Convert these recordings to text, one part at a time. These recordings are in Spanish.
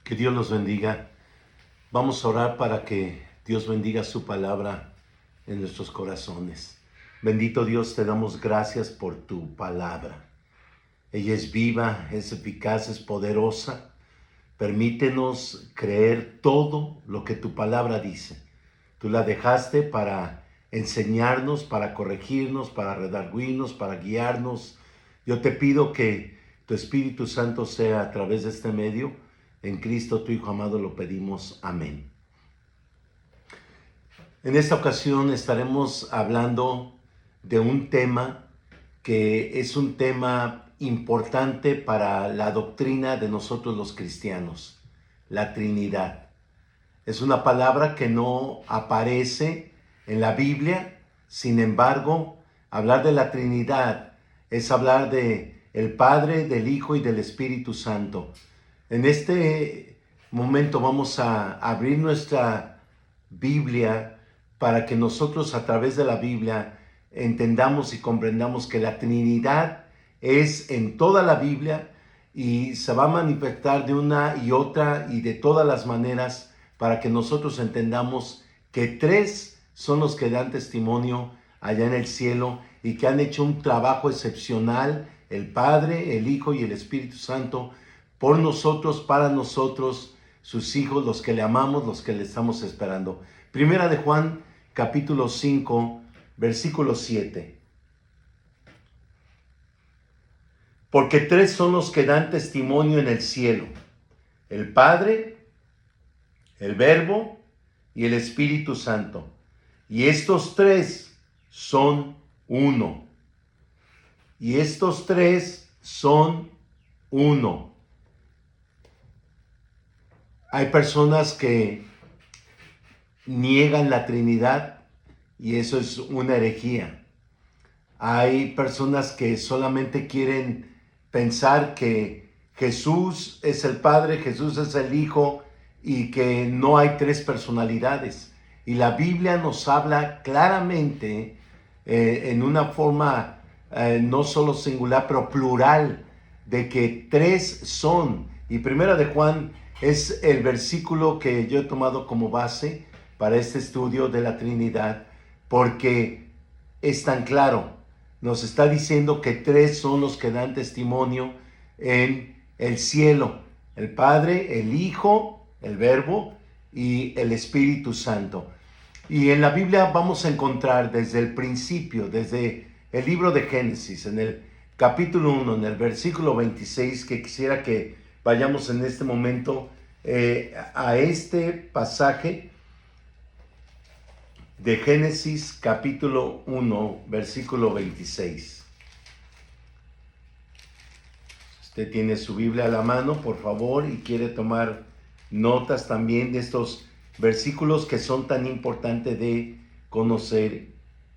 Que Dios los bendiga. Vamos a orar para que Dios bendiga su palabra en nuestros corazones. Bendito Dios, te damos gracias por tu palabra. Ella es viva, es eficaz, es poderosa. Permítenos creer todo lo que tu palabra dice. Tú la dejaste para enseñarnos, para corregirnos, para redarguirnos, para guiarnos. Yo te pido que tu Espíritu Santo sea a través de este medio. En Cristo, tu Hijo amado, lo pedimos. Amén. En esta ocasión estaremos hablando de un tema que es un tema importante para la doctrina de nosotros los cristianos, la Trinidad. Es una palabra que no aparece en la Biblia, sin embargo, hablar de la Trinidad es hablar de el Padre, del Hijo y del Espíritu Santo. En este momento vamos a abrir nuestra Biblia para que nosotros a través de la Biblia entendamos y comprendamos que la Trinidad es en toda la Biblia y se va a manifestar de una y otra y de todas las maneras para que nosotros entendamos que tres son los que dan testimonio allá en el cielo y que han hecho un trabajo excepcional, el Padre, el Hijo y el Espíritu Santo, por nosotros, para nosotros, sus hijos, los que le amamos, los que le estamos esperando. Primera de Juan, capítulo 5, versículo 7. Porque tres son los que dan testimonio en el cielo: el Padre, el Verbo y el Espíritu Santo. Y estos tres son uno. Y estos tres son uno. Hay personas que niegan la Trinidad y eso es una herejía. Hay personas que solamente quieren pensar que Jesús es el Padre, Jesús es el Hijo y que no hay tres personalidades. Y la Biblia nos habla claramente en una forma no solo singular, pero plural, de que tres son. Y Primera de Juan es el versículo que yo he tomado como base para este estudio de la Trinidad, porque es tan claro. Nos está diciendo que tres son los que dan testimonio en el cielo: el Padre, el Hijo, el Verbo y el Espíritu Santo. Y en la Biblia vamos a encontrar desde el principio, desde el libro de Génesis, en el capítulo 1, en el versículo 26, que quisiera que vayamos en este momento a este pasaje de Génesis capítulo 1, versículo 26. Usted tiene su Biblia a la mano, por favor, y quiere tomar notas también de estos versículos que son tan importantes de conocer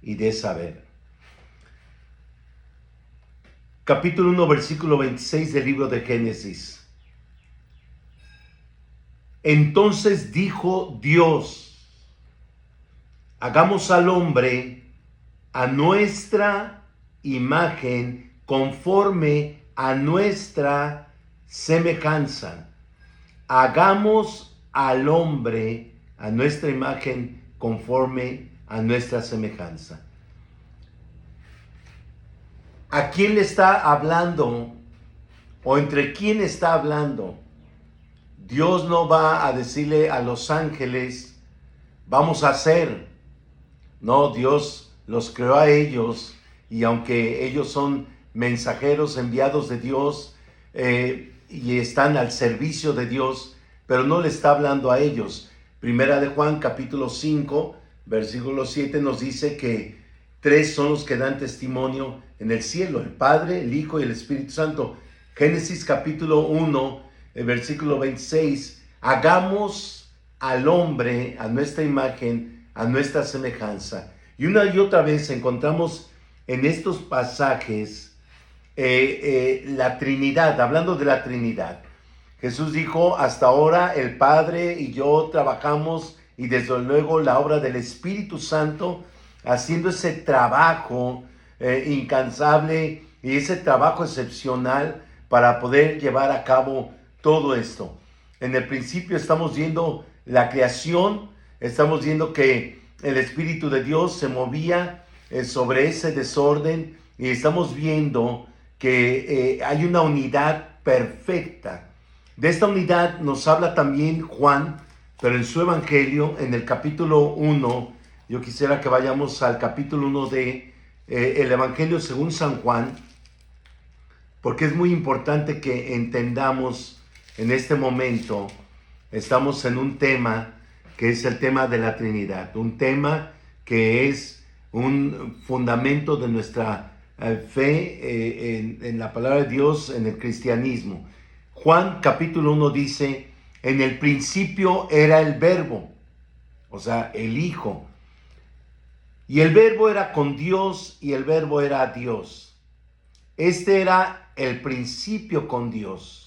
y de saber. Capítulo 1, versículo 26 del libro de Génesis. Entonces dijo Dios: hagamos al hombre a nuestra imagen, conforme a nuestra semejanza. Hagamos al hombre a nuestra imagen, conforme a nuestra semejanza. ¿A quién le está hablando? ¿O entre quién está hablando? Dios no va a decirle a los ángeles: vamos a hacer. No, Dios los creó a ellos, y aunque ellos son mensajeros enviados de Dios y están al servicio de Dios, pero no le está hablando a ellos. Primera de Juan, capítulo 5, versículo 7 nos dice que tres son los que dan testimonio en el cielo: el Padre, el Hijo y el Espíritu Santo. Génesis capítulo 1, versículo 26, hagamos al hombre a nuestra imagen, a nuestra semejanza. Y una y otra vez encontramos en estos pasajes la Trinidad, hablando de la Trinidad. Jesús dijo: hasta ahora el Padre y yo trabajamos, y desde luego la obra del Espíritu Santo, haciendo ese trabajo incansable y ese trabajo excepcional para poder llevar a cabo todo esto. En el principio estamos viendo la creación, estamos viendo que el Espíritu de Dios se movía sobre ese desorden y estamos viendo que hay una unidad perfecta. De esta unidad nos habla también Juan, pero en su Evangelio, en el capítulo 1, yo quisiera que vayamos al capítulo 1 de el Evangelio según San Juan, porque es muy importante que entendamos en este momento, estamos en un tema que es el tema de la Trinidad, un tema que es un fundamento de nuestra fe en la palabra de Dios, en el cristianismo. Juan capítulo 1 dice, en el principio era el Verbo, o sea, el Hijo, y el Verbo era con Dios y el Verbo era Dios. Este era el principio con Dios.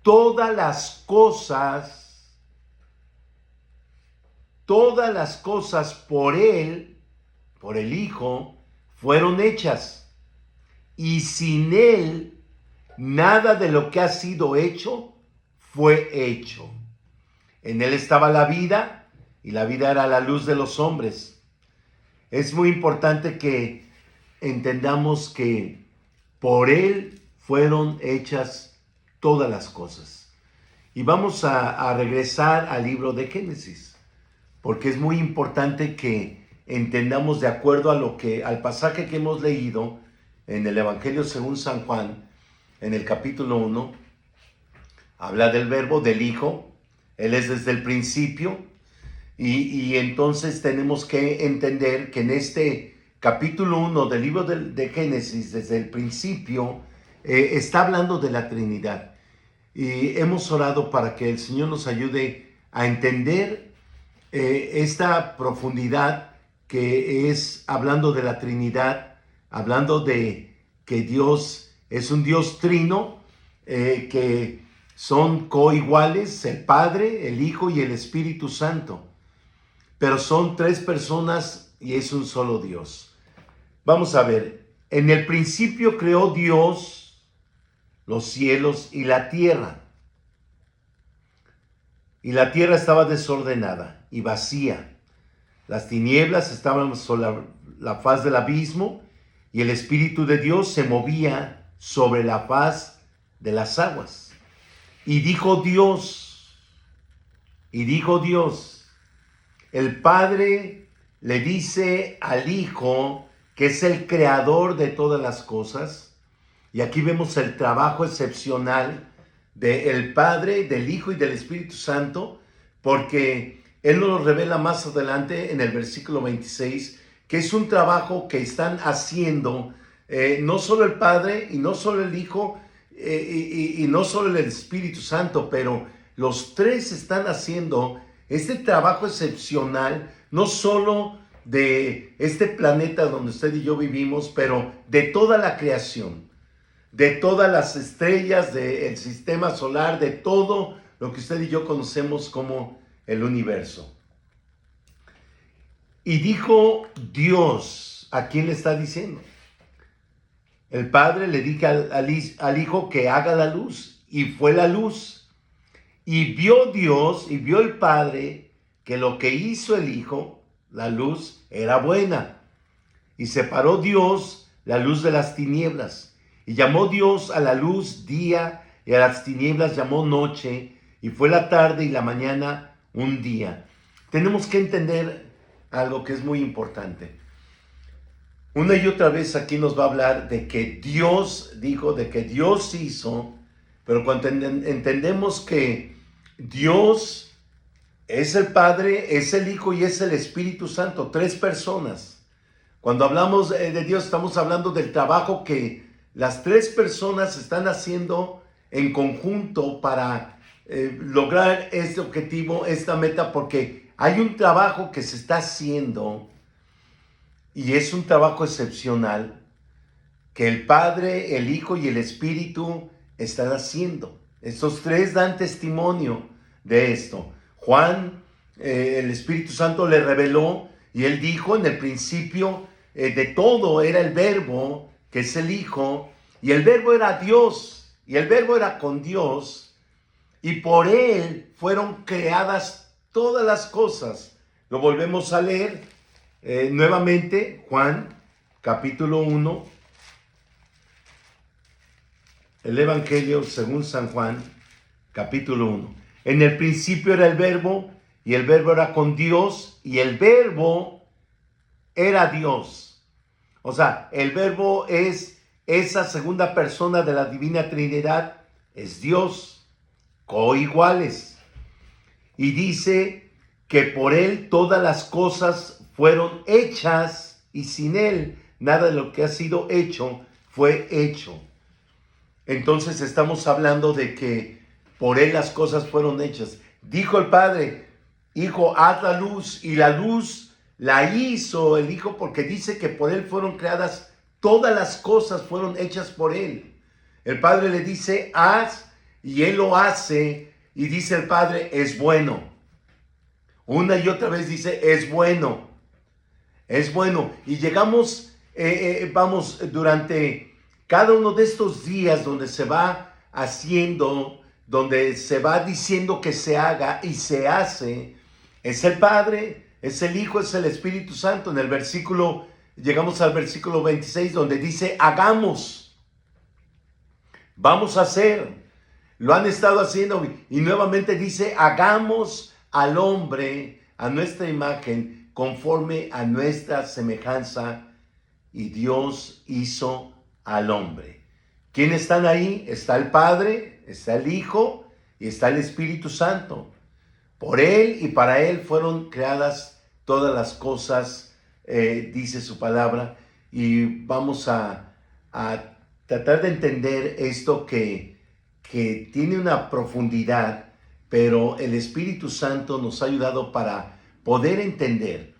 Todas las cosas por Él, por el Hijo, fueron hechas. Y sin Él, nada de lo que ha sido hecho fue hecho. En Él estaba la vida, y la vida era la luz de los hombres. Es muy importante que entendamos que por Él fueron hechas todas las cosas. Y vamos a regresar al libro de Génesis, porque es muy importante que entendamos de acuerdo a al pasaje que hemos leído en el Evangelio según San Juan, en el capítulo 1, habla del Verbo, del Hijo. Él es desde el principio, y entonces tenemos que entender que en este capítulo 1 del libro de Génesis, desde el principio, está hablando de la Trinidad. Y hemos orado para que el Señor nos ayude a entender esta profundidad que es hablando de la Trinidad, hablando de que Dios es un Dios trino, que son coiguales, el Padre, el Hijo y el Espíritu Santo, pero son tres personas y es un solo Dios. Vamos a ver, en el principio creó Dios los cielos y la tierra. Y la tierra estaba desordenada y vacía. Las tinieblas estaban sobre la faz del abismo y el Espíritu de Dios se movía sobre la faz de las aguas. Y dijo Dios, el Padre le dice al Hijo, que es el creador de todas las cosas, y aquí vemos el trabajo excepcional del Padre, del Hijo y del Espíritu Santo, porque Él nos lo revela más adelante en el versículo 26, que es un trabajo que están haciendo no solo el Padre y no solo el Hijo y no solo el Espíritu Santo, pero los tres están haciendo este trabajo excepcional, no solo de este planeta donde usted y yo vivimos, pero de toda la creación, de todas las estrellas del sistema solar, de todo lo que usted y yo conocemos como el universo. Y dijo Dios, ¿a quién le está diciendo? El Padre le dijo al Hijo que haga la luz, y fue la luz. Y vio Dios, y vio el Padre, que lo que hizo el Hijo, la luz, era buena. Y separó Dios la luz de las tinieblas. Y llamó Dios a la luz día, y a las tinieblas llamó noche, y fue la tarde y la mañana un día. Tenemos que entender algo que es muy importante. Una y otra vez aquí nos va a hablar de que Dios dijo, de que Dios hizo, pero cuando entendemos que Dios es el Padre, es el Hijo y es el Espíritu Santo, tres personas. Cuando hablamos de Dios, estamos hablando del trabajo que las tres personas están haciendo en conjunto para lograr este objetivo, esta meta, porque hay un trabajo que se está haciendo y es un trabajo excepcional que el Padre, el Hijo y el Espíritu están haciendo. Estos tres dan testimonio de esto. Juan, el Espíritu Santo le reveló y él dijo en el principio de todo era el Verbo, que es el Hijo, y el Verbo era Dios, y el Verbo era con Dios, y por él fueron creadas todas las cosas. Lo volvemos a leer nuevamente, Juan, capítulo 1, el Evangelio según San Juan, capítulo 1. En el principio era el Verbo, y el Verbo era con Dios, y el Verbo era Dios. O sea, el Verbo es esa segunda persona de la Divina Trinidad, es Dios, coiguales. Y dice que por él todas las cosas fueron hechas, y sin él nada de lo que ha sido hecho fue hecho. Entonces estamos hablando de que por él las cosas fueron hechas. Dijo el Padre, Hijo, haz la luz, y la luz la hizo el Hijo, porque dice que por él fueron creadas todas las cosas, fueron hechas por él. El Padre le dice, haz, y él lo hace, y dice el Padre, es bueno. Una y otra vez dice, es bueno, es bueno. Y llegamos, vamos, durante cada uno de estos días donde se va haciendo, donde se va diciendo que se haga y se hace, es el Padre, es el Hijo, es el Espíritu Santo. En el versículo, llegamos al versículo 26, donde dice, hagamos, vamos a hacer. Lo han estado haciendo y nuevamente dice, hagamos al hombre a nuestra imagen, conforme a nuestra semejanza, y Dios hizo al hombre. ¿Quiénes están ahí? Está el Padre, está el Hijo y está el Espíritu Santo. Por él y para él fueron creadas todas las cosas, dice su palabra, y vamos a tratar de entender esto que tiene una profundidad, pero el Espíritu Santo nos ha ayudado para poder entender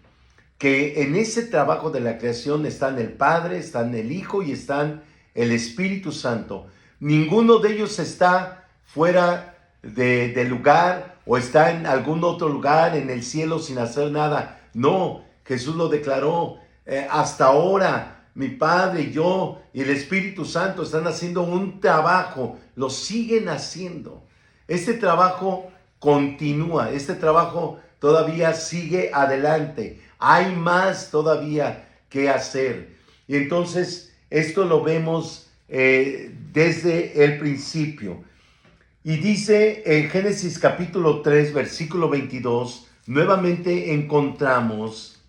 que en ese trabajo de la creación están el Padre, están el Hijo y están el Espíritu Santo. Ninguno de ellos está fuera de lugar o está en algún otro lugar en el cielo sin hacer nada. No, Jesús lo declaró. Hasta ahora mi Padre, yo y el Espíritu Santo están haciendo un trabajo, lo siguen haciendo. Este trabajo continúa, este trabajo todavía sigue adelante. Hay más todavía que hacer. Y entonces esto lo vemos desde el principio. Y dice en Génesis capítulo 3, versículo 22, nuevamente encontramos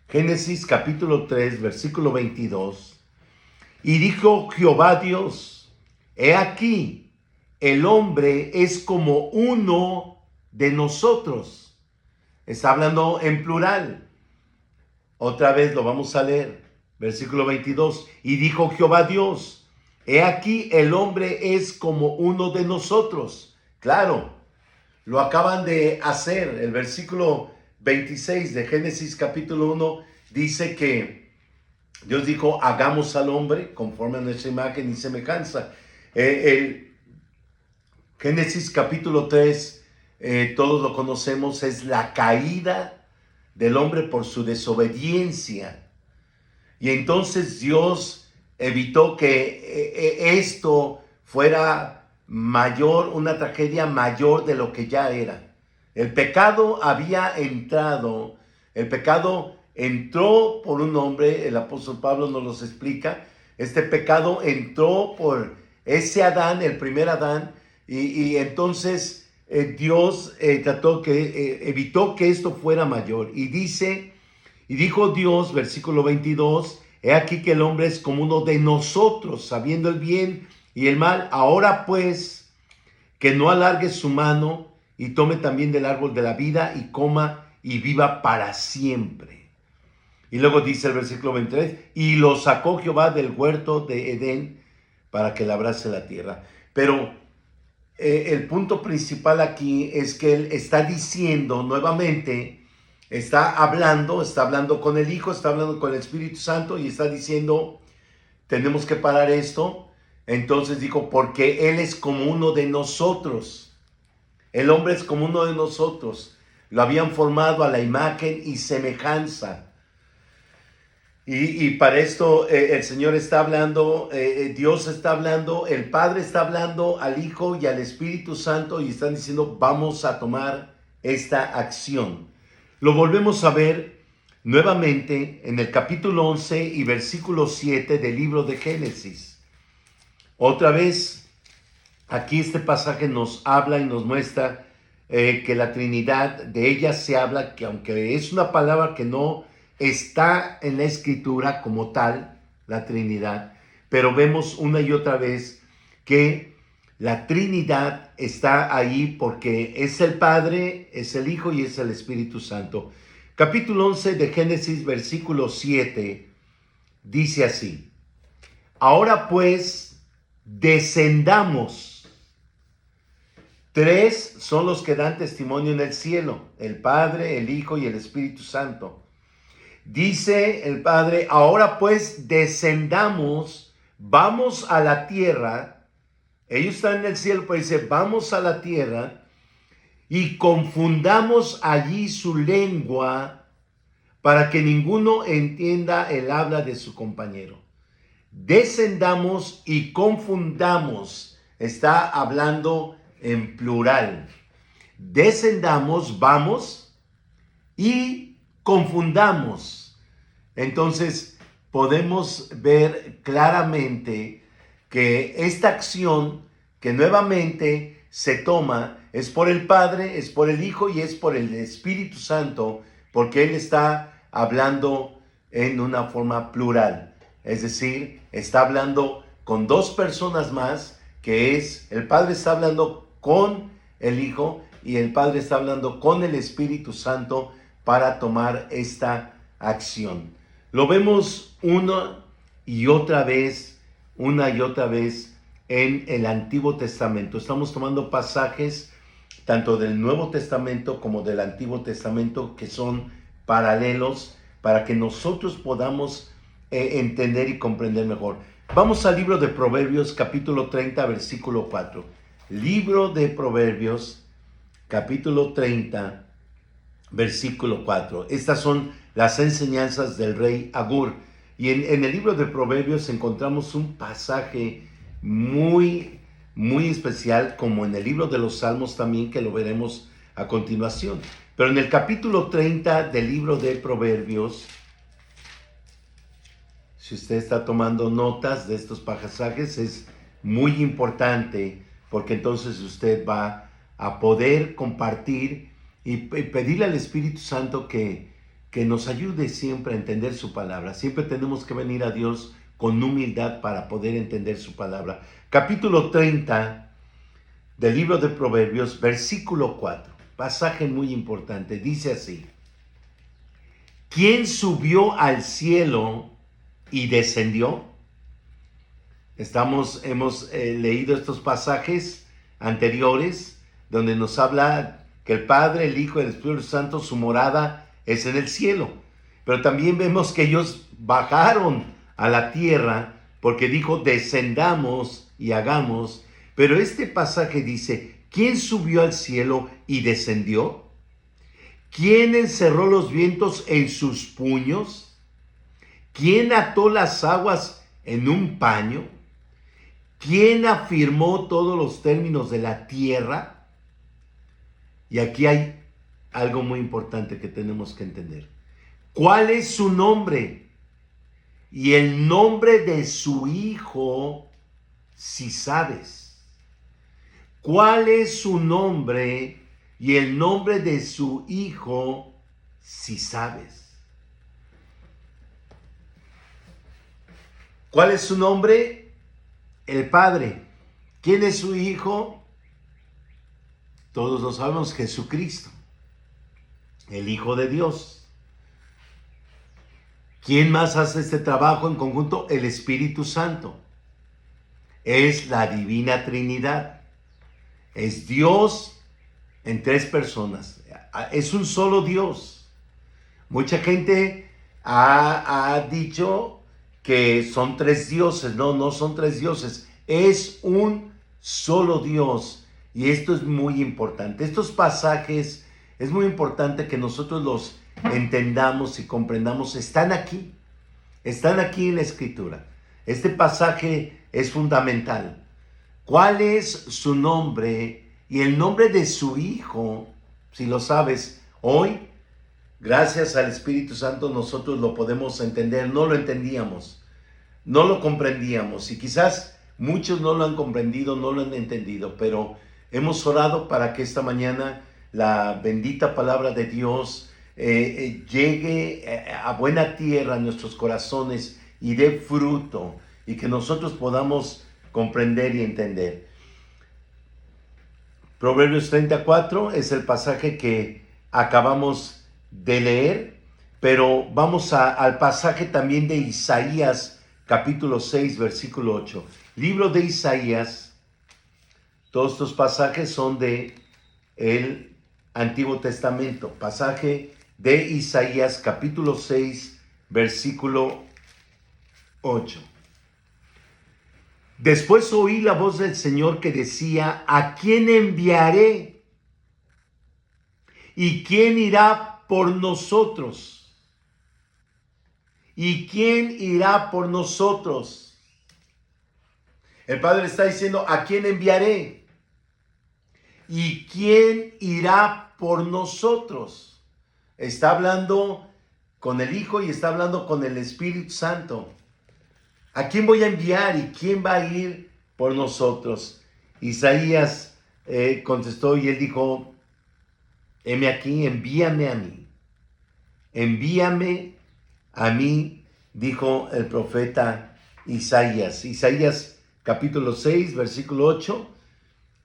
Génesis capítulo 3, versículo 22. Y dijo Jehová Dios, he aquí, el hombre es como uno de nosotros. Está hablando en plural. Otra vez lo vamos a leer. Versículo 22. Y dijo Jehová Dios, he aquí, el hombre es como uno de nosotros. Claro, lo acaban de hacer. El versículo 26 de Génesis capítulo 1 dice que Dios dijo, hagamos al hombre conforme a nuestra imagen y semejanza. El Génesis capítulo 3, todos lo conocemos, es la caída del hombre por su desobediencia. Y entonces Dios evitó que esto fuera mayor, una tragedia mayor de lo que ya era. El pecado había entrado, el pecado entró por un hombre, el apóstol Pablo nos los explica. Este pecado entró por ese Adán, el primer Adán, y entonces Dios evitó que esto fuera mayor. Y dice, y dijo Dios, versículo 22, he aquí que el hombre es como uno de nosotros, sabiendo el bien y el mal. Ahora pues, que no alargue su mano y tome también del árbol de la vida y coma y viva para siempre. Y luego dice el versículo 23, y lo sacó Jehová del huerto de Edén para que labrase la tierra. Pero el punto principal aquí es que él está diciendo nuevamente, está hablando con el Hijo, está hablando con el Espíritu Santo y está diciendo, tenemos que parar esto. Entonces dijo, porque Él es como uno de nosotros. El hombre es como uno de nosotros. Lo habían formado a la imagen y semejanza. Y para esto el Señor está hablando, Dios está hablando, el Padre está hablando al Hijo y al Espíritu Santo y están diciendo, vamos a tomar esta acción. Lo volvemos a ver nuevamente en el capítulo 11 y versículo 7 del libro de Génesis. Otra vez, aquí este pasaje nos habla y nos muestra que la Trinidad, de ella se habla, que aunque es una palabra que no está en la Escritura como tal, la Trinidad, pero vemos una y otra vez que la Trinidad está ahí porque es el Padre, es el Hijo y es el Espíritu Santo. Capítulo 11 de Génesis, versículo 7, dice así: ahora pues, descendamos. Tres son los que dan testimonio en el cielo: el Padre, el Hijo y el Espíritu Santo. Dice el Padre, ahora pues descendamos, vamos a la tierra. Ellos están en el cielo, pues dice, vamos a la tierra y confundamos allí su lengua para que ninguno entienda el habla de su compañero. Descendamos y confundamos. Está hablando en plural. Descendamos, vamos y confundamos. Entonces podemos ver claramente que esta acción que nuevamente se toma es por el Padre, es por el Hijo y es por el Espíritu Santo, porque Él está hablando en una forma plural. Es decir, está hablando con dos personas más, que es el Padre está hablando con el Hijo y el Padre está hablando con el Espíritu Santo para tomar esta acción. Lo vemos una y otra vez en el Antiguo Testamento. Estamos tomando pasajes tanto del Nuevo Testamento como del Antiguo Testamento que son paralelos para que nosotros podamos entender y comprender mejor. Vamos al libro de Proverbios, capítulo 30, versículo 4. Libro de Proverbios, capítulo 30, versículo 4. Estas son las enseñanzas del rey Agur. Y en el libro de Proverbios encontramos un pasaje muy especial, como en el libro de los Salmos también, que lo veremos a continuación. Pero en el capítulo 30 del libro de Proverbios, si usted está tomando notas de estos pasajes, es muy importante, porque entonces usted va a poder compartir y pedirle al Espíritu Santo que nos ayude siempre a entender su palabra. Siempre tenemos que venir a Dios con humildad para poder entender su palabra. Capítulo 30 del libro de Proverbios, versículo 4. Pasaje muy importante. Dice así: ¿quién subió al cielo y descendió? Hemos leído estos pasajes anteriores donde nos habla que el Padre, el Hijo y el Espíritu Santo, su morada es en el cielo. Pero también vemos que ellos bajaron a la tierra porque dijo descendamos y hagamos. Pero este pasaje dice, ¿quién subió al cielo y descendió? ¿Quién encerró los vientos en sus puños? ¿Quién ató las aguas en un paño? ¿Quién afirmó todos los términos de la tierra? Y aquí hay algo muy importante que tenemos que entender. ¿Cuál es su nombre? Y el nombre de su hijo, si sabes. ¿Cuál es su nombre? Y el nombre de su hijo, si sabes. ¿Cuál es su nombre? El Padre. ¿Quién es su hijo? Todos lo sabemos, Jesucristo, el Hijo de Dios. ¿Quién más hace este trabajo en conjunto? El Espíritu Santo. Es la Divina Trinidad. Es Dios en tres personas. Es un solo Dios. Mucha gente ha dicho que son tres dioses. No, no son tres dioses. Es un solo Dios. Y esto es muy importante. Estos pasajes es muy importante que nosotros los entendamos y comprendamos. Están aquí. Están aquí en la Escritura. Este pasaje es fundamental. ¿Cuál es su nombre y el nombre de su hijo? Si lo sabes, hoy, gracias al Espíritu Santo, nosotros lo podemos entender. No lo entendíamos, no lo comprendíamos, y quizás muchos no lo han comprendido, no lo han entendido, pero hemos orado para que esta mañana la bendita palabra de Dios llegue a buena tierra a nuestros corazones y dé fruto, y que nosotros podamos comprender y entender. Proverbios 34 es el pasaje que acabamos de leer, pero vamos al pasaje también de Isaías, capítulo 6, versículo 8. Libro de Isaías, todos estos pasajes son de el Antiguo Testamento. Pasaje de Isaías, capítulo 6, versículo 8. Después oí la voz del Señor que decía: ¿a quién enviaré? ¿Y quién irá por nosotros? ¿Y quién irá por nosotros? El Padre está diciendo: ¿a quién enviaré? ¿Y quién irá por nosotros? Está hablando con el Hijo y está hablando con el Espíritu Santo. ¿A quién voy a enviar y quién va a ir por nosotros? Isaías contestó y él dijo: heme aquí, envíame a mí. Envíame a mí, dijo el profeta Isaías. Isaías capítulo 6, versículo 8.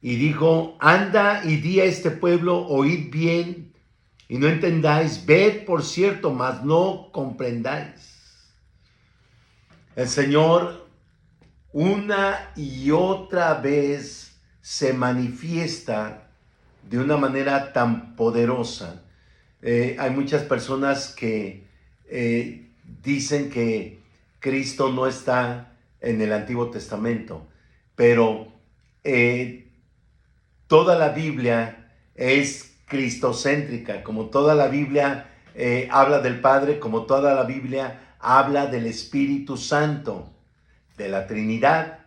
Y dijo: anda y di a este pueblo, oíd bien y no entendáis, ved por cierto, mas no comprendáis. El Señor una y otra vez se manifiesta de una manera tan poderosa. Hay muchas personas que dicen que Cristo no está en el Antiguo Testamento, pero toda la Biblia es cristocéntrica, como toda la Biblia habla del Padre, como toda la Biblia habla del Espíritu Santo, de la Trinidad,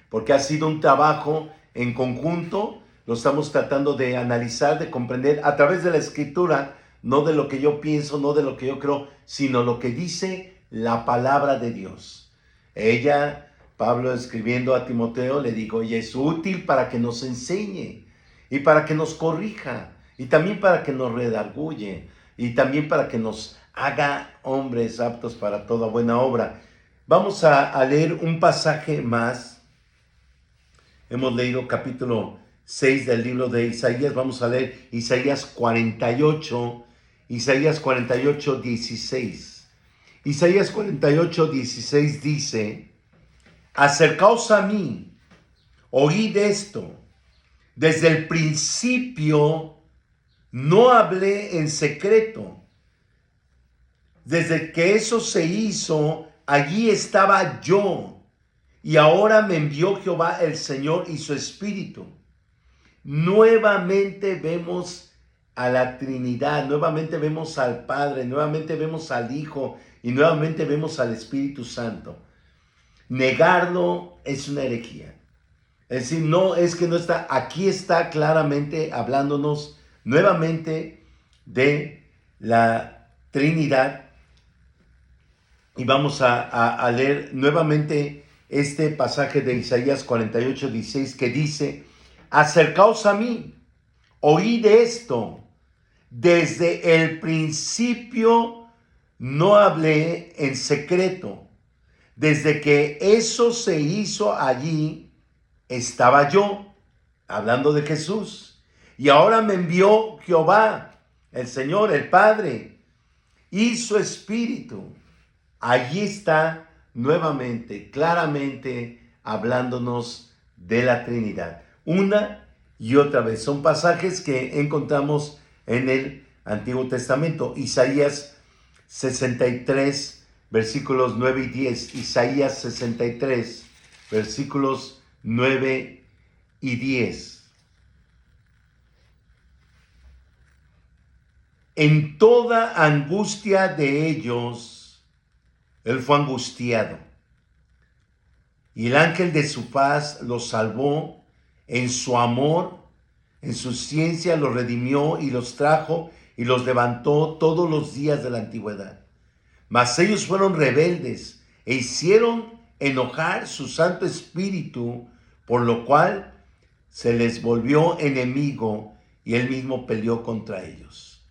porque ha sido un trabajo en conjunto. Lo estamos tratando de analizar, de comprender a través de la Escritura, no de lo que yo pienso, no de lo que yo creo, sino lo que dice la palabra de Dios. Pablo escribiendo a Timoteo, le dijo: y es útil para que nos enseñe, y para que nos corrija, y también para que nos redarguye, y también para que nos haga hombres aptos para toda buena obra. Vamos a leer un pasaje más. Hemos leído capítulo 6 del libro de Isaías. Vamos a leer Isaías 48, 16. Isaías 48, 16 dice: acercaos a mí, oíd esto. Desde el principio no hablé en secreto. Desde que eso se hizo, allí estaba yo. Y ahora me envió Jehová el Señor y su Espíritu. Nuevamente vemos a la Trinidad, nuevamente vemos al Padre, nuevamente vemos al Hijo y nuevamente vemos al Espíritu Santo. Negarlo es una herejía. Es decir, no es que no está, aquí está claramente hablándonos nuevamente de la Trinidad. Y vamos a leer nuevamente este pasaje de Isaías 48, 16, que dice: acercaos a mí, oíd esto. Desde el principio no hablé en secreto. Desde que eso se hizo allí, estaba yo, hablando de Jesús. Y ahora me envió Jehová, el Señor, el Padre, y su Espíritu. Allí está nuevamente, claramente, hablándonos de la Trinidad. Una y otra vez. Son pasajes que encontramos en el Antiguo Testamento. Isaías 63, versículos 9 y 10. Isaías 63, versículos 9 y 10. En toda angustia de ellos Él fue angustiado. Y el ángel de su paz los salvó en su amor, en su ciencia los redimió y los trajo y los levantó todos los días de la antigüedad. Mas ellos fueron rebeldes e hicieron enojar su Santo Espíritu, por lo cual se les volvió enemigo y él mismo peleó contra ellos.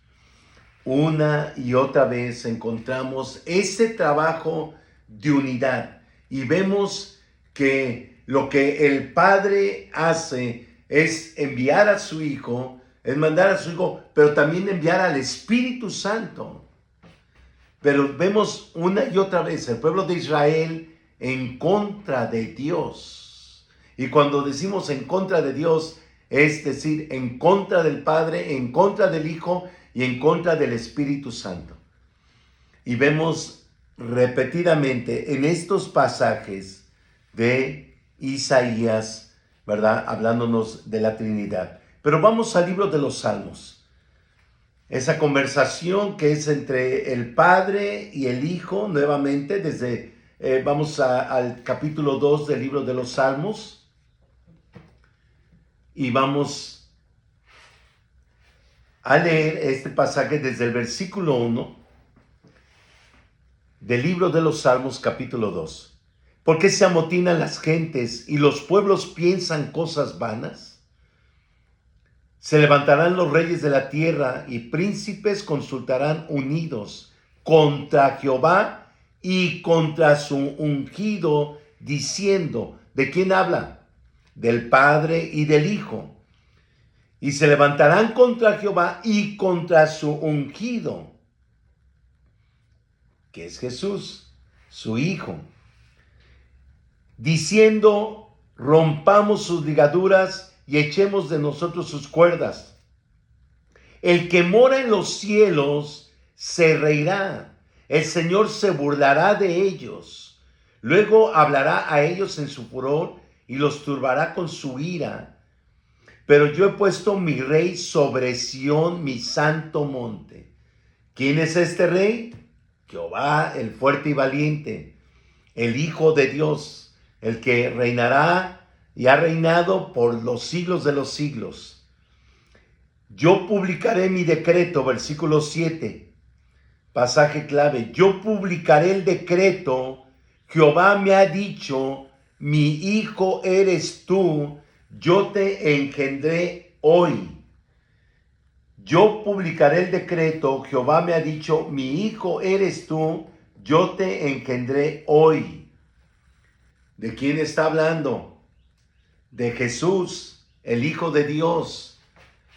Una y otra vez encontramos ese trabajo de unidad y vemos que lo que el Padre hace es enviar a su Hijo, es mandar a su Hijo, pero también enviar al Espíritu Santo. Pero vemos una y otra vez el pueblo de Israel en contra de Dios. Y cuando decimos en contra de Dios, es decir, en contra del Padre, en contra del Hijo y en contra del Espíritu Santo. Y vemos repetidamente en estos pasajes de Isaías, ¿verdad? Hablándonos de la Trinidad. Pero vamos al libro de los Salmos. Esa conversación que es entre el Padre y el Hijo, nuevamente, vamos al capítulo 2 del libro de los Salmos. Y vamos a leer este pasaje desde el versículo 1 del libro de los Salmos, capítulo 2. ¿Por qué se amotinan las gentes y los pueblos piensan cosas vanas? Se levantarán los reyes de la tierra y príncipes consultarán unidos contra Jehová y contra su ungido, diciendo, ¿de quién habla? Del Padre y del Hijo. Y se levantarán contra Jehová y contra su ungido, que es Jesús, su Hijo, diciendo, rompamos sus ligaduras y echemos de nosotros sus cuerdas. El que mora en los cielos se reirá, el Señor se burlará de ellos. Luego hablará a ellos en su furor y los turbará con su ira. Pero yo he puesto mi rey sobre Sión, mi santo monte. ¿Quién es este rey? Jehová, el fuerte y valiente, el Hijo de Dios, el que reinará y ha reinado por los siglos de los siglos. Yo publicaré mi decreto, versículo 7, pasaje clave. Yo publicaré el decreto, Jehová me ha dicho, mi hijo eres tú, yo te engendré hoy. Yo publicaré el decreto, Jehová me ha dicho, mi hijo eres tú, yo te engendré hoy. ¿De quién está hablando? De Jesús, el Hijo de Dios.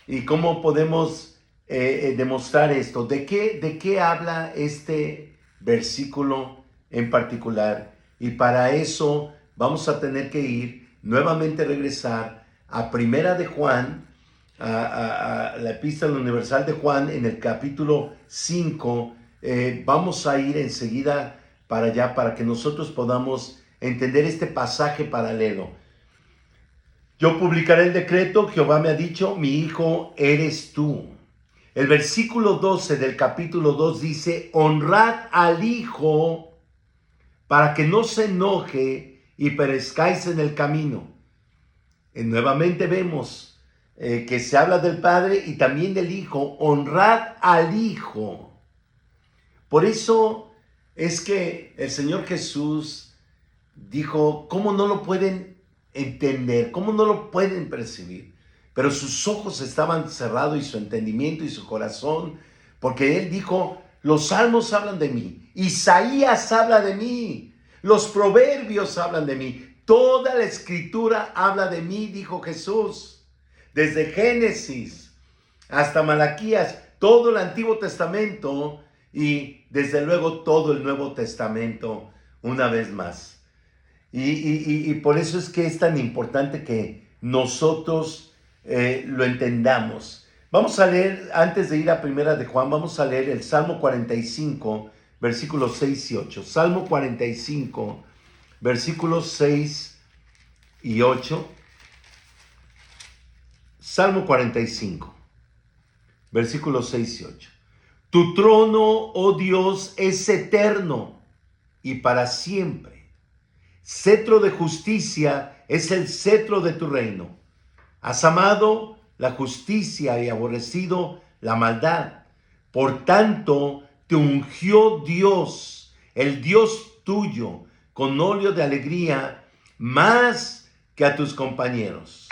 ¿Y cómo podemos demostrar esto? ¿De qué habla este versículo en particular? Y para eso vamos a tener que ir, nuevamente regresar a Primera de Juan, a la Epístola Universal de Juan, en el capítulo 5. Vamos a ir enseguida para allá, para que nosotros podamos entender este pasaje paralelo. Yo publicaré el decreto, Jehová me ha dicho, mi hijo eres tú. El versículo 12 del capítulo 2 dice, honrad al hijo para que no se enoje y perezcáis en el camino. Nuevamente vemos que se habla del Padre y también del Hijo. Honrad al Hijo. Por eso es que el Señor Jesús dijo, ¿cómo no lo pueden entender? ¿Cómo no lo pueden percibir? Pero sus ojos estaban cerrados y su entendimiento y su corazón, porque Él dijo, los salmos hablan de mí, Isaías habla de mí, los proverbios hablan de mí, toda la escritura habla de mí, dijo Jesús. Desde Génesis hasta Malaquías, todo el Antiguo Testamento y desde luego todo el Nuevo Testamento una vez más. Y por eso es que es tan importante que nosotros lo entendamos. Vamos a leer, antes de ir a Primera de Juan, vamos a leer el Salmo 45, versículos 6 y 8. Salmo 45, versículos 6 y 8. Salmo 45, versículos 6 y 8. Tu trono, oh Dios, es eterno y para siempre. Cetro de justicia es el cetro de tu reino. Has amado la justicia y aborrecido la maldad. Por tanto, te ungió Dios, el Dios tuyo, con óleo de alegría, más que a tus compañeros.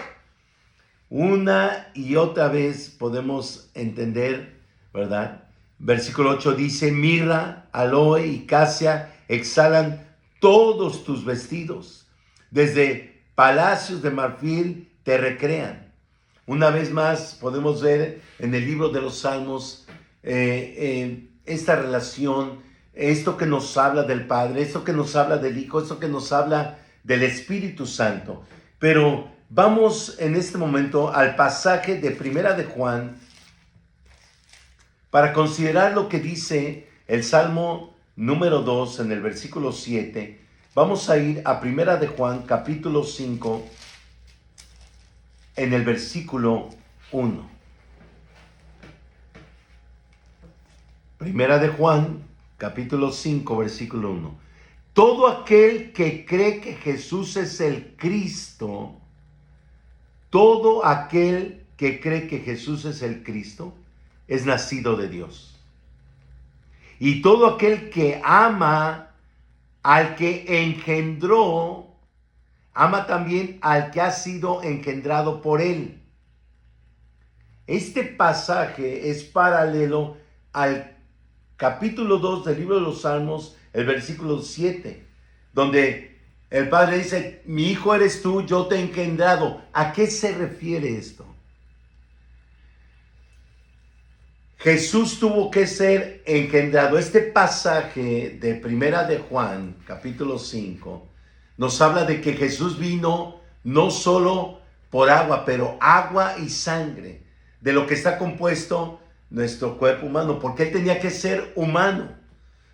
Una y otra vez podemos entender, ¿verdad? Versículo 8 dice, mirra, aloe y casia exhalan todos tus vestidos. Desde palacios de marfil te recrean. Una vez más podemos ver en el libro de los Salmos esta relación, esto que nos habla del Padre, esto que nos habla del Hijo, esto que nos habla del Espíritu Santo. Pero vamos en este momento al pasaje de Primera de Juan para considerar lo que dice el Salmo número 2 en el versículo 7. Vamos a ir a Primera de Juan, capítulo 5, en el versículo 1. Primera de Juan, capítulo 5, versículo 1. Todo aquel que cree que Jesús es el Cristo, todo aquel que cree que Jesús es el Cristo, es nacido de Dios. Y todo aquel que ama al que engendró, ama también al que ha sido engendrado por él. Este pasaje es paralelo al capítulo 2 del libro de los Salmos, el versículo 7, donde el Padre dice, mi hijo eres tú, yo te he engendrado. ¿A qué se refiere esto? Jesús tuvo que ser engendrado. Este pasaje de Primera de Juan, capítulo 5, nos habla de que Jesús vino no solo por agua, pero agua y sangre, de lo que está compuesto nuestro cuerpo humano, porque Él tenía que ser humano,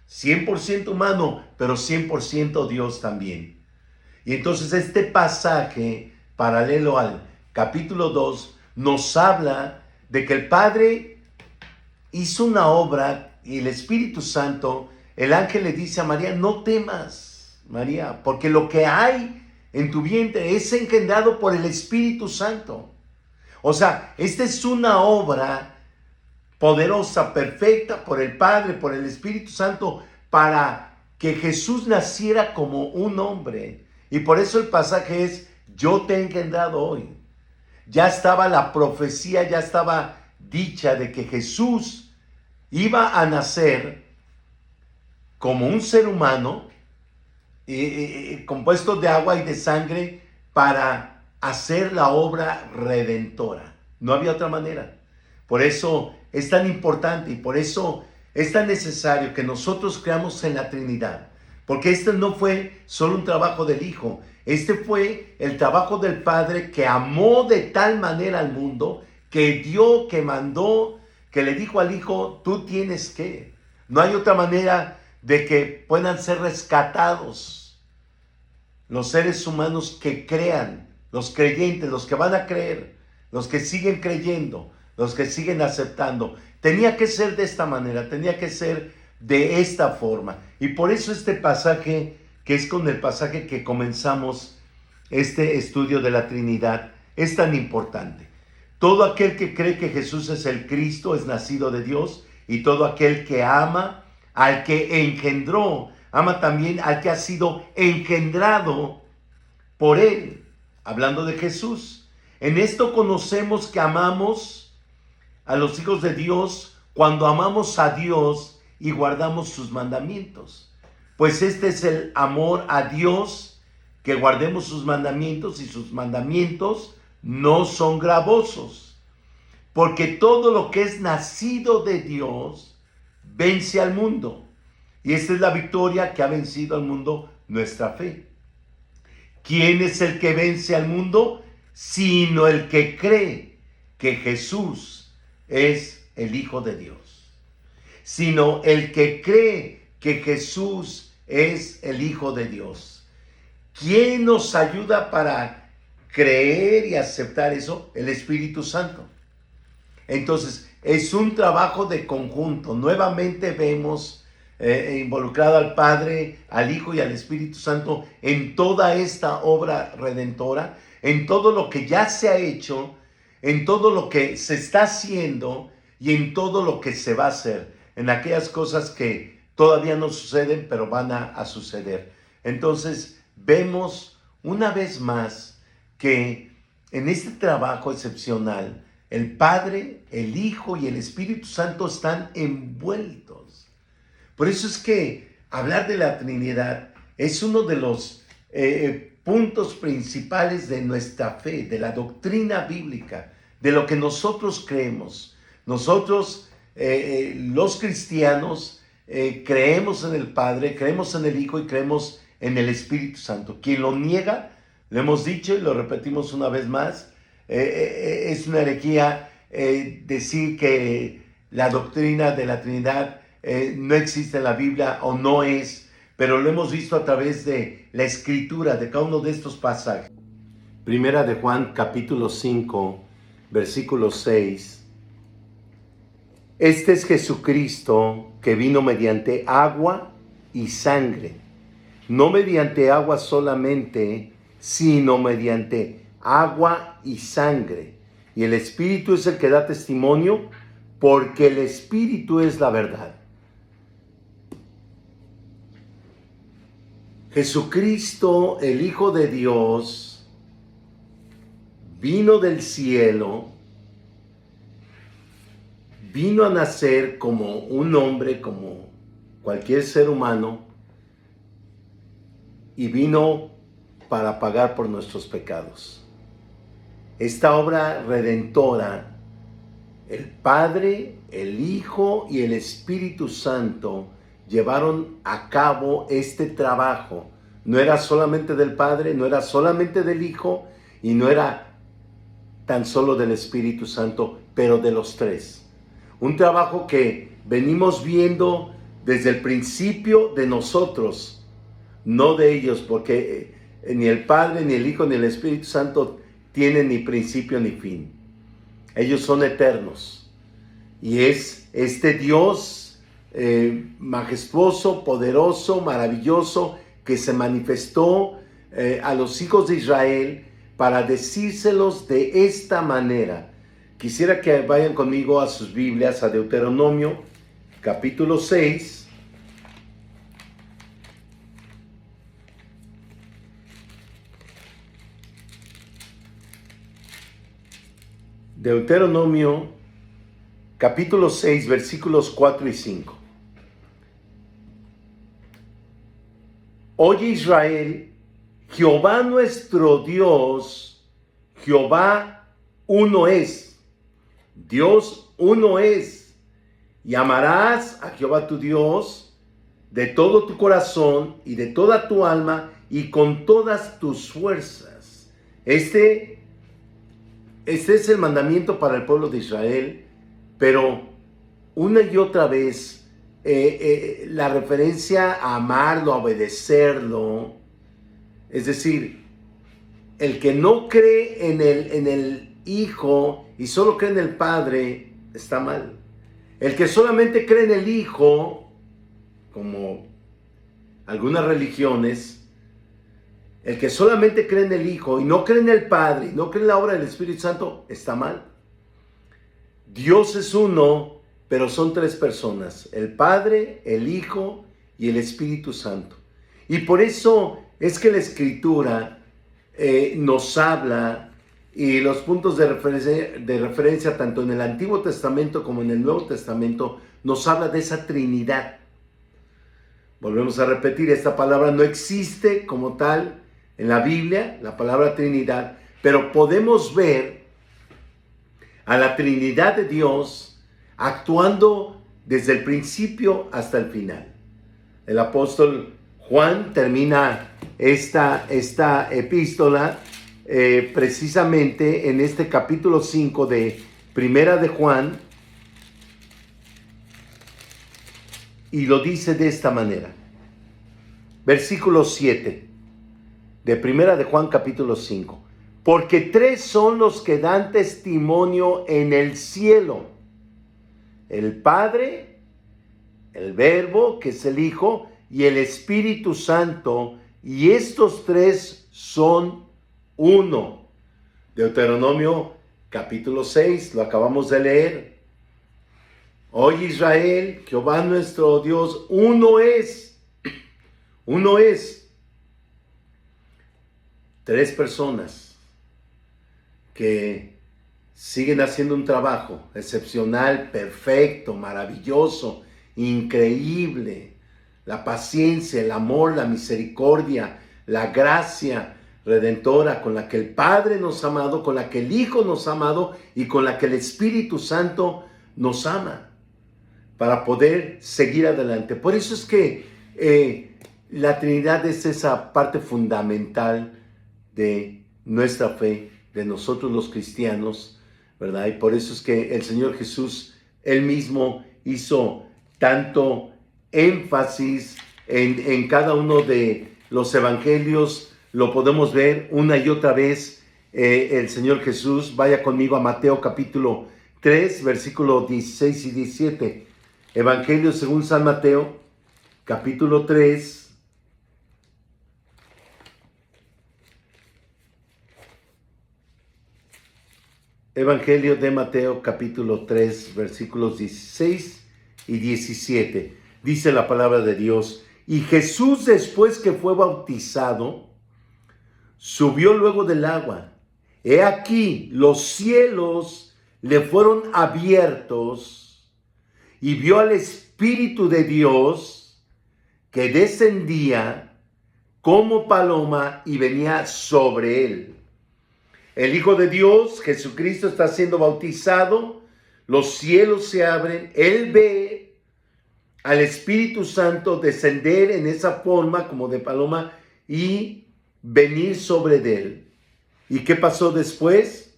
100% humano, pero 100% Dios también. Y entonces este pasaje, paralelo al capítulo 2, nos habla de que el Padre hizo una obra y el Espíritu Santo, el ángel le dice a María, no temas, María, porque lo que hay en tu vientre es engendrado por el Espíritu Santo. O sea, esta es una obra poderosa, perfecta por el Padre, por el Espíritu Santo, para que Jesús naciera como un hombre. Y por eso el pasaje es, yo te he engendrado hoy. Ya estaba la profecía, ya estaba dicha de que Jesús iba a nacer como un ser humano, compuesto de agua y de sangre, para hacer la obra redentora. No había otra manera. Por eso es tan importante y por eso es tan necesario que nosotros creamos en la Trinidad. Porque este no fue solo un trabajo del Hijo, este fue el trabajo del Padre, que amó de tal manera al mundo, que dio, que mandó, que le dijo al Hijo, tú tienes que. No hay otra manera de que puedan ser rescatados los seres humanos que crean, los creyentes, los que van a creer, los que siguen creyendo, los que siguen aceptando. Tenía que ser de esta manera, tenía que ser de esta forma. Y por eso este pasaje, que es con el pasaje que comenzamos este estudio de la Trinidad, es tan importante. Todo aquel que cree que Jesús es el Cristo es nacido de Dios, y todo aquel que ama al que engendró, ama también al que ha sido engendrado por él. Hablando de Jesús. En esto conocemos que amamos a los hijos de Dios cuando amamos a Dios y guardamos sus mandamientos. Pues este es el amor a Dios, que guardemos sus mandamientos, y sus mandamientos no son gravosos. Porque todo lo que es nacido de Dios vence al mundo. Y esta es la victoria que ha vencido al mundo, nuestra fe. ¿Quién es el que vence al mundo? Sino el que cree que Jesús es el Hijo de Dios. Sino el que cree que Jesús es el Hijo de Dios. ¿Quién nos ayuda para creer y aceptar eso? El Espíritu Santo. Entonces, es un trabajo de conjunto. Nuevamente vemos involucrado al Padre, al Hijo y al Espíritu Santo en toda esta obra redentora, en todo lo que ya se ha hecho, en todo lo que se está haciendo y en todo lo que se va a hacer, en aquellas cosas que todavía no suceden, pero van a suceder. Entonces, vemos una vez más que en este trabajo excepcional, el Padre, el Hijo y el Espíritu Santo están envueltos. Por eso es que hablar de la Trinidad es uno de los puntos principales de nuestra fe, de la doctrina bíblica, de lo que nosotros creemos. Nosotros, los cristianos, creemos en el Padre, creemos en el Hijo y creemos en el Espíritu Santo. Quien lo niega, lo hemos dicho y lo repetimos una vez más, es una herejía decir que la doctrina de la Trinidad no existe en la Biblia o no es, pero lo hemos visto a través de la escritura de cada uno de estos pasajes. Primera de Juan, capítulo 5, versículo 6. Este es Jesucristo que vino mediante agua y sangre, no mediante agua solamente, sino mediante agua y sangre. Y el Espíritu es el que da testimonio, porque el Espíritu es la verdad. Jesucristo, el Hijo de Dios, vino del cielo, vino a nacer como un hombre, como cualquier ser humano, y vino para pagar por nuestros pecados. Esta obra redentora, el Padre, el Hijo y el Espíritu Santo llevaron a cabo este trabajo. No era solamente del Padre, no era solamente del Hijo y no era tan solo del Espíritu Santo, pero de los tres. Un trabajo que venimos viendo desde el principio de nosotros, no de ellos, porque ni el Padre, ni el Hijo, ni el Espíritu Santo tienen ni principio ni fin. Ellos son eternos. Y es este Dios majestuoso, poderoso, maravilloso, que se manifestó a los hijos de Israel para decírselos de esta manera. Quisiera que vayan conmigo a sus Biblias, a Deuteronomio, capítulo 6. Deuteronomio, capítulo 6, versículos 4 y 5. Oye Israel, Jehová nuestro Dios, Jehová uno es, Dios uno es, y amarás a Jehová tu Dios de todo tu corazón y de toda tu alma y con todas tus fuerzas. Este es el mandamiento para el pueblo de Israel, pero una y otra vez la referencia a amarlo, a obedecerlo, es decir, el que no cree en el Hijo y solo cree en el Padre, está mal. El que solamente cree en el Hijo, como algunas religiones, el que solamente cree en el Hijo y no cree en el Padre, y no cree en la obra del Espíritu Santo, está mal. Dios es uno, pero son tres personas: el Padre, el Hijo y el Espíritu Santo. Y por eso es que la Escritura nos habla, y los puntos de referencia tanto en el Antiguo Testamento como en el Nuevo Testamento nos habla de esa Trinidad. Volvemos a repetir, esta palabra no existe como tal en la Biblia, la palabra Trinidad, pero podemos ver a la Trinidad de Dios actuando desde el principio hasta el final. El apóstol Juan termina esta epístola precisamente en este capítulo 5 de Primera de Juan, y lo dice de esta manera. Versículo 7 de Primera de Juan capítulo 5. Porque tres son los que dan testimonio en el cielo: el Padre, el Verbo, que es el Hijo, y el Espíritu Santo, y estos tres son uno. Deuteronomio capítulo 6, lo acabamos de leer. Oye Israel, Jehová nuestro Dios, uno es. Uno es. Tres personas que siguen haciendo un trabajo excepcional, perfecto, maravilloso, increíble. La paciencia, el amor, la misericordia, la gracia redentora con la que el Padre nos ha amado, con la que el Hijo nos ha amado y con la que el Espíritu Santo nos ama para poder seguir adelante. Por eso es que la Trinidad es esa parte fundamental de nuestra fe, de nosotros los cristianos, ¿verdad? Y por eso es que el Señor Jesús, Él mismo hizo tanto énfasis en cada uno de los evangelios. Lo podemos ver una y otra vez. El Señor Jesús, vaya conmigo a Mateo capítulo 3, versículos 16 y 17. Evangelio según San Mateo, capítulo 3. Evangelio de Mateo, capítulo 3, versículos 16 y 17. Dice la palabra de Dios: y Jesús, después que fue bautizado, subió luego del agua. He aquí, los cielos le fueron abiertos, y vio al Espíritu de Dios que descendía como paloma y venía sobre él. El Hijo de Dios, Jesucristo, está siendo bautizado, los cielos se abren, Él ve al Espíritu Santo descender en esa forma como de paloma y venir sobre él. ¿Y qué pasó después?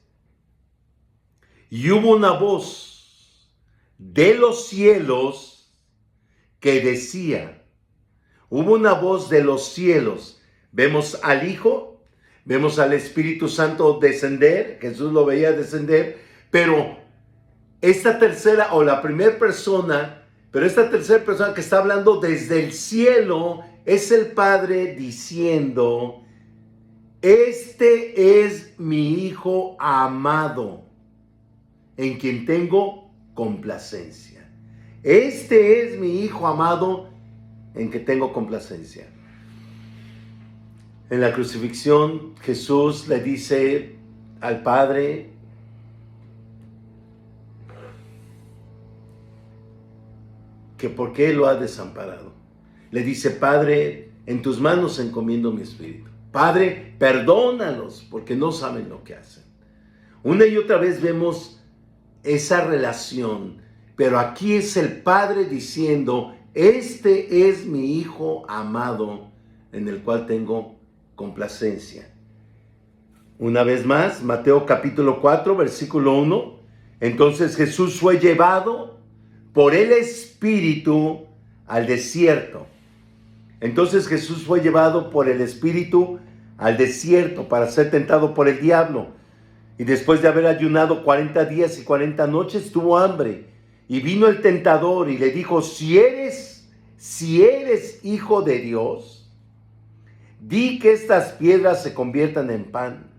Y hubo una voz de los cielos que decía, hubo una voz de los cielos. Vemos al Hijo, vemos al Espíritu Santo descender, Jesús lo veía descender, pero esta tercera o la primera persona, pero esta tercera persona que está hablando desde el cielo es el Padre diciendo: este es mi Hijo amado, en quien tengo complacencia. Este es mi Hijo amado, en que tengo complacencia. En la crucifixión, Jesús le dice al Padre: que por qué lo ha desamparado. Le dice: Padre, en tus manos encomiendo mi espíritu. Padre, perdónalos porque no saben lo que hacen. Una y otra vez vemos esa relación, pero aquí es el Padre diciendo: este es mi Hijo amado, en el cual tengo complacencia. Una vez más, Mateo capítulo 4, versículo 1. Entonces Jesús fue llevado por el Espíritu al desierto. Entonces Jesús fue llevado por el Espíritu al desierto para ser tentado por el diablo. Y después de haber ayunado 40 días y 40 noches, tuvo hambre. Y vino el tentador y le dijo: si eres hijo de Dios, di que estas piedras se conviertan en pan.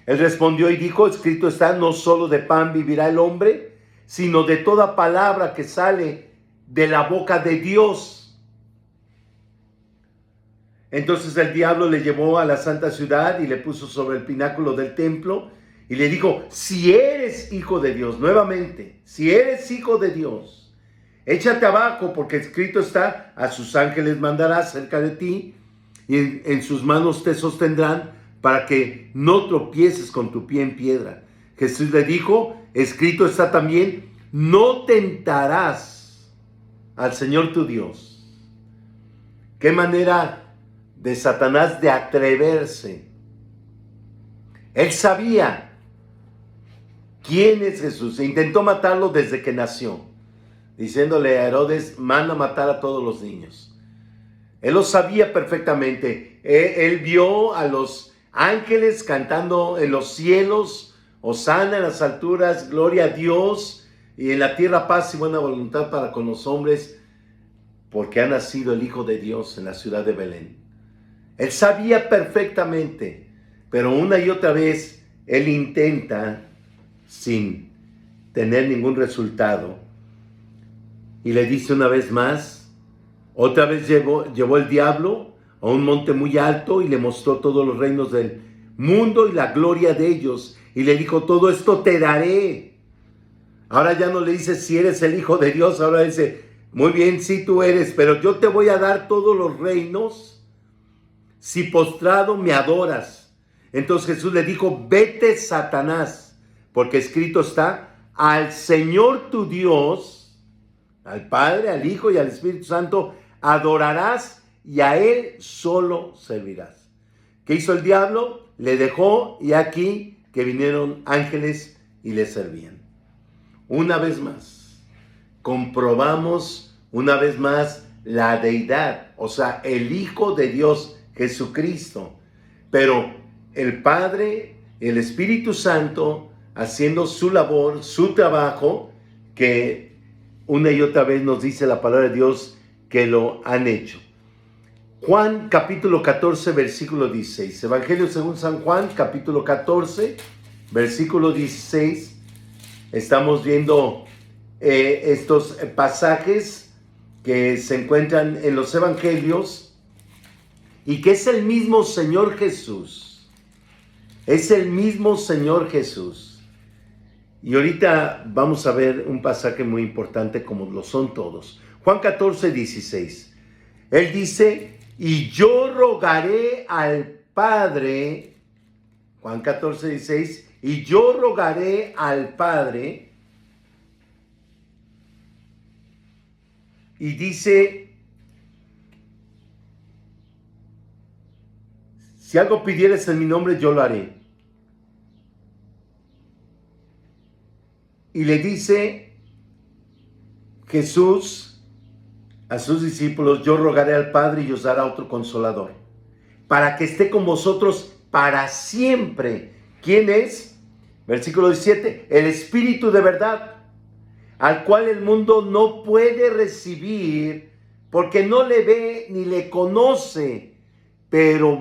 Él respondió y dijo: escrito está, no solo de pan vivirá el hombre, sino de toda palabra que sale de la boca de Dios. Entonces el diablo le llevó a la santa ciudad y le puso sobre el pináculo del templo y le dijo: si eres hijo de Dios, nuevamente, si eres hijo de Dios, échate abajo, porque escrito está: a sus ángeles mandará cerca de ti y en sus manos te sostendrán para que no tropieces con tu pie en piedra. Jesús le dijo: escrito está también: no tentarás al Señor tu Dios. Qué manera de Satanás de atreverse. Él sabía quién es Jesús e intentó matarlo desde que nació, diciéndole a Herodes: manda matar a todos los niños. Él lo sabía perfectamente. Él vio a los ángeles cantando en los cielos: Hosana en las alturas, gloria a Dios, y en la tierra paz y buena voluntad para con los hombres. porque ha nacido el Hijo de Dios en la ciudad de Belén. Él sabía perfectamente, pero una y otra vez él intenta sin tener ningún resultado. Y le dice una vez más, otra vez llevó el diablo a un monte muy alto y le mostró todos los reinos del mundo y la gloria de ellos. Y le dijo, todo esto te daré. Ahora ya no le dice si eres el Hijo de Dios, ahora dice, muy bien, sí tú eres, pero yo te voy a dar todos los reinos si postrado me adoras. Entonces Jesús le dijo, vete Satanás, porque escrito está, al Señor tu Dios, al Padre, al Hijo y al Espíritu Santo, adorarás y a Él solo servirás. ¿Qué hizo el diablo? Le dejó y aquí que vinieron ángeles y le servían. Una vez más, comprobamos una vez más la deidad, o sea, el Hijo de Dios, Jesucristo. Pero el Padre, el Espíritu Santo, haciendo su labor, su trabajo, que una y otra vez nos dice la palabra de Dios que lo han hecho. Juan capítulo 14, versículo 16. Evangelio según San Juan, capítulo 14, versículo 16. Estamos viendo estos pasajes que se encuentran en los evangelios y que es el mismo Señor Jesús. Es el mismo Señor Jesús. Y ahorita vamos a ver un pasaje muy importante como lo son todos. Juan 14, 16. Él dice, y yo rogaré al Padre, Juan 14, 16, y yo rogaré al Padre, y dice, si algo pidieres en mi nombre, yo lo haré. Y le dice Jesús a sus discípulos, yo rogaré al Padre y os dará otro consolador, para que esté con vosotros para siempre. ¿Quién es? Versículo 17, el Espíritu de verdad, al cual el mundo no puede recibir, porque no le ve ni le conoce, pero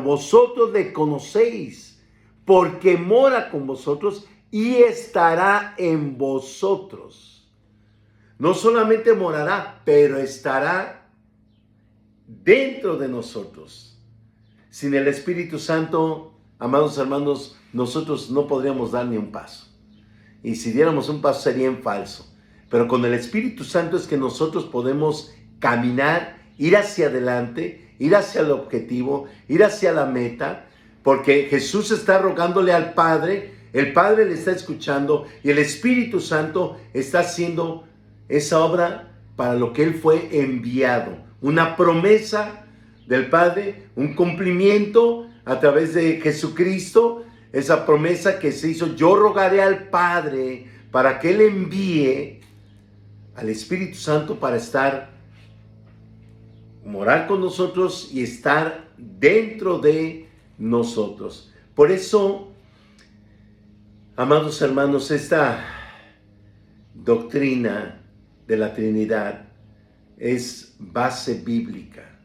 vosotros le conocéis, porque mora con vosotros y estará en vosotros. No solamente morará, pero estará dentro de nosotros. Sin el Espíritu Santo, amados hermanos, nosotros no podríamos dar ni un paso. Y si diéramos un paso sería en falso. Pero con el Espíritu Santo es que nosotros podemos caminar, ir hacia adelante, ir hacia el objetivo, ir hacia la meta, porque Jesús está rogándole al Padre, el Padre le está escuchando y el Espíritu Santo está haciendo esa obra para lo que Él fue enviado. Una promesa del Padre, un cumplimiento a través de Jesucristo, esa promesa que se hizo, yo rogaré al Padre para que Él envíe al Espíritu Santo para morar con nosotros y estar dentro de nosotros. Por eso, amados hermanos, esta doctrina de la Trinidad es base bíblica.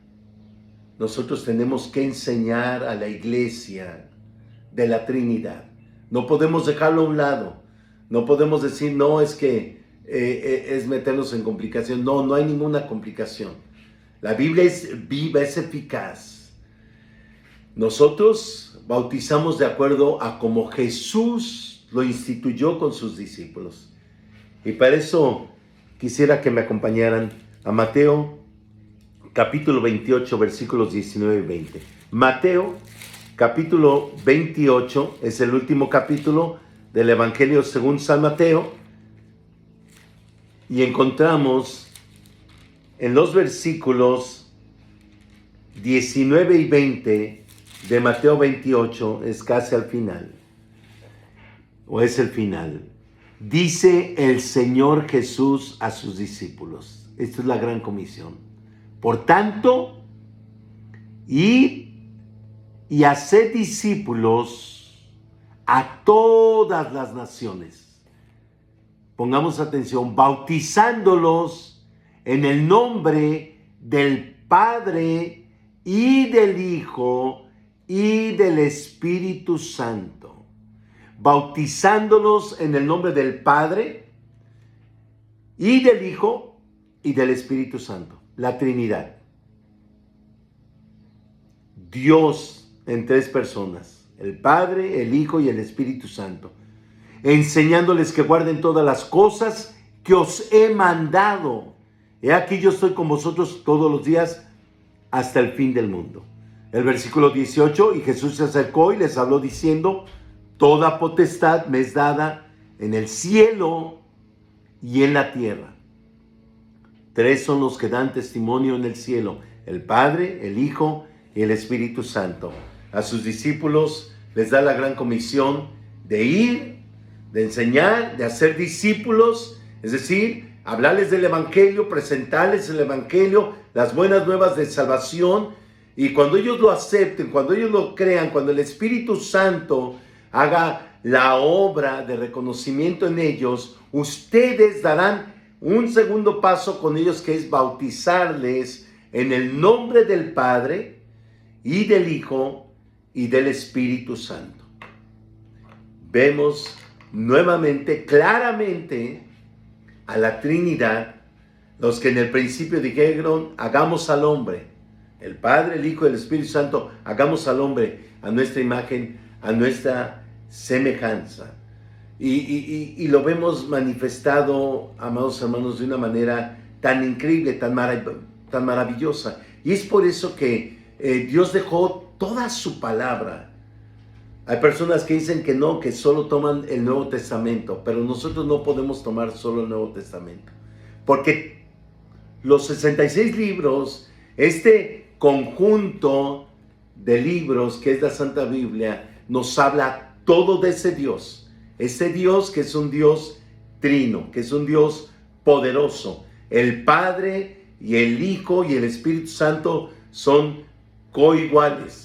Nosotros tenemos que enseñar a la iglesia de la Trinidad. No podemos dejarlo a un lado. No podemos decir, no, es que es meternos en complicación. No, no hay ninguna complicación. La Biblia es viva, es eficaz. Nosotros bautizamos de acuerdo a como Jesús lo instituyó con sus discípulos. Y para eso quisiera que me acompañaran a Mateo capítulo 28, versículos 19 y 20. Mateo capítulo 28 es el último capítulo del Evangelio según San Mateo. Y encontramos en los versículos 19 y 20 de Mateo 28, es casi al final, o es el final. Dice el Señor Jesús a sus discípulos, esta es la gran comisión: por tanto, id y haced discípulos a todas las naciones. Pongamos atención, bautizándolos en el nombre del Padre y del Hijo y del Espíritu Santo, bautizándolos en el nombre del Padre y del Hijo y del Espíritu Santo, la Trinidad. Dios en tres personas, el Padre, el Hijo y el Espíritu Santo, enseñándoles que guarden todas las cosas que os he mandado. He aquí yo estoy con vosotros todos los días hasta el fin del mundo. El versículo 18, y Jesús se acercó y les habló diciendo, toda potestad me es dada en el cielo y en la tierra. Tres son los que dan testimonio en el cielo, el Padre, el Hijo y el Espíritu Santo. A sus discípulos les da la gran comisión de ir, de enseñar, de hacer discípulos, es decir, hablarles del Evangelio, presentarles el Evangelio, las buenas nuevas de salvación, y cuando ellos lo acepten, cuando ellos lo crean, cuando el Espíritu Santo haga la obra de reconocimiento en ellos, ustedes darán un segundo paso con ellos, que es bautizarles en el nombre del Padre y del Hijo y del Espíritu Santo. Vemos nuevamente, claramente, a la Trinidad, los que en el principio dijeron, hagamos al hombre, el Padre, el Hijo y el Espíritu Santo, hagamos al hombre a nuestra imagen, a nuestra semejanza. Y lo vemos manifestado, amados hermanos, de una manera tan increíble, tan maravillosa. Y es por eso que Dios dejó toda su palabra. Hay personas que dicen que no, que solo toman el Nuevo Testamento, pero nosotros no podemos tomar solo el Nuevo Testamento, porque los 66 libros, este conjunto de libros que es la Santa Biblia, nos habla todo de ese Dios que es un Dios trino, que es un Dios poderoso. El Padre y el Hijo y el Espíritu Santo son coiguales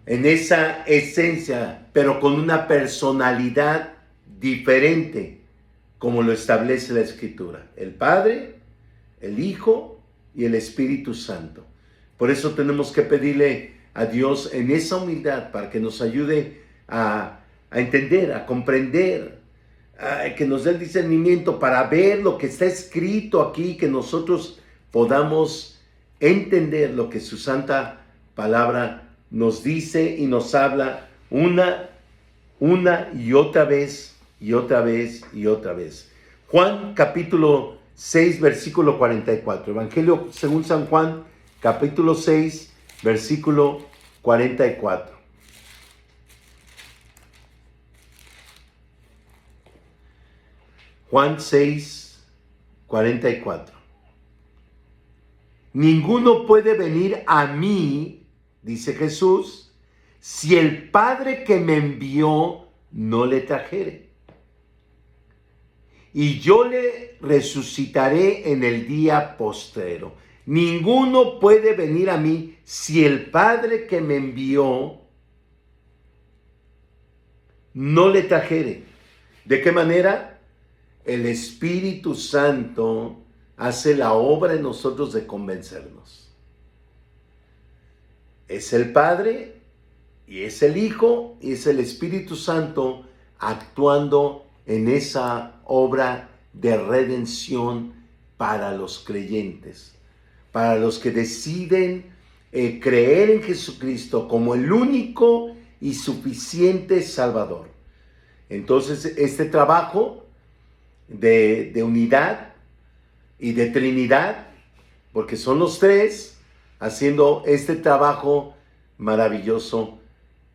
en esa esencia, pero con una personalidad diferente, como lo establece la Escritura. El Padre, el Hijo y el Espíritu Santo. Por eso tenemos que pedirle a Dios en esa humildad para que nos ayude a entender, a comprender, que nos dé el discernimiento para ver lo que está escrito aquí, que nosotros podamos entender lo que su santa palabra nos dice y nos habla una y otra vez, y otra vez, y otra vez. Juan capítulo 6, versículo 44. Evangelio según San Juan, capítulo 6, versículo 44. Juan 6, 44. Ninguno puede venir a mí, dice Jesús, si el Padre que me envió no le trajere. Y yo le resucitaré en el día postrero. Ninguno puede venir a mí si el Padre que me envió no le trajere. ¿De qué manera? El Espíritu Santo hace la obra en nosotros de convencernos. Es el Padre y es el Hijo y es el Espíritu Santo actuando en esa obra de redención para los creyentes, para los que deciden creer en Jesucristo como el único y suficiente Salvador. Entonces, este trabajo de unidad y de Trinidad, porque son los tres haciendo este trabajo maravilloso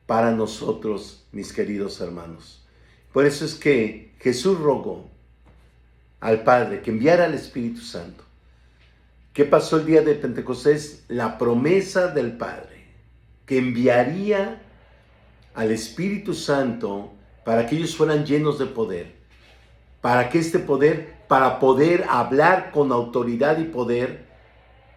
para nosotros, mis queridos hermanos. Por eso es que Jesús rogó al Padre que enviara al Espíritu Santo. ¿Qué pasó el día de Pentecostés? La promesa del Padre, que enviaría al Espíritu Santo para que ellos fueran llenos de poder. Para que este poder, para poder hablar con autoridad y poder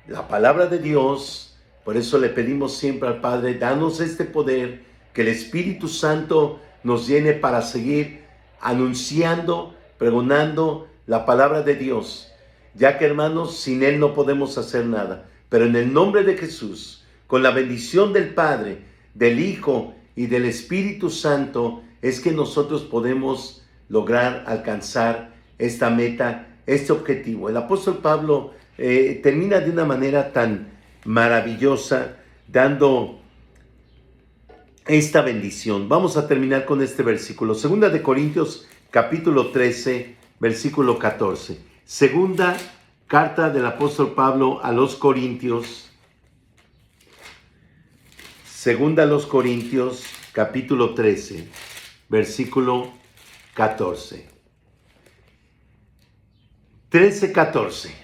la palabra de Dios. Por eso le pedimos siempre al Padre, danos este poder, que el Espíritu Santo nos llene para seguir anunciando, pregonando la palabra de Dios. ya que hermanos, sin Él no podemos hacer nada. Pero en el nombre de Jesús, con la bendición del Padre, del Hijo y del Espíritu Santo, es que nosotros podemos lograr alcanzar esta meta, este objetivo. El apóstol Pablo termina de una manera tan maravillosa, dando esta bendición. Vamos a terminar con este versículo. Segunda de Corintios, capítulo 13, versículo 14. Segunda carta del apóstol Pablo a los Corintios. Segunda a los Corintios, capítulo 13, versículo 14. 13, 14.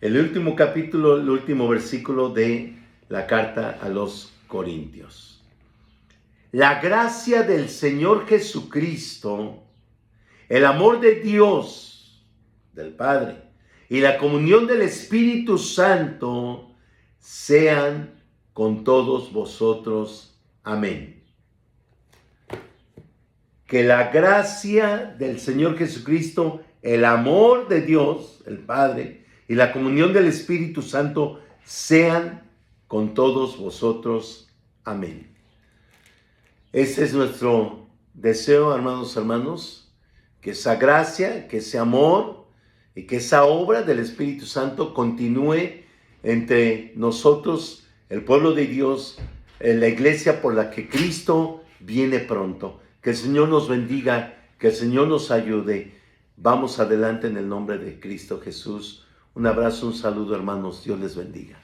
El último capítulo, el último versículo de la carta a los Corintios. La gracia del Señor Jesucristo, el amor de Dios, del Padre, y la comunión del Espíritu Santo sean con todos vosotros. Amén. Que la gracia del Señor Jesucristo, el amor de Dios, el Padre, y la comunión del Espíritu Santo sean con todos vosotros. Amén. Ese es nuestro deseo, hermanos, que esa gracia, que ese amor y que esa obra del Espíritu Santo continúe entre nosotros, el pueblo de Dios, en la iglesia por la que Cristo viene pronto. Que el Señor nos bendiga, que el Señor nos ayude. Vamos adelante en el nombre de Cristo Jesús. Un abrazo, un saludo, hermanos. Dios les bendiga.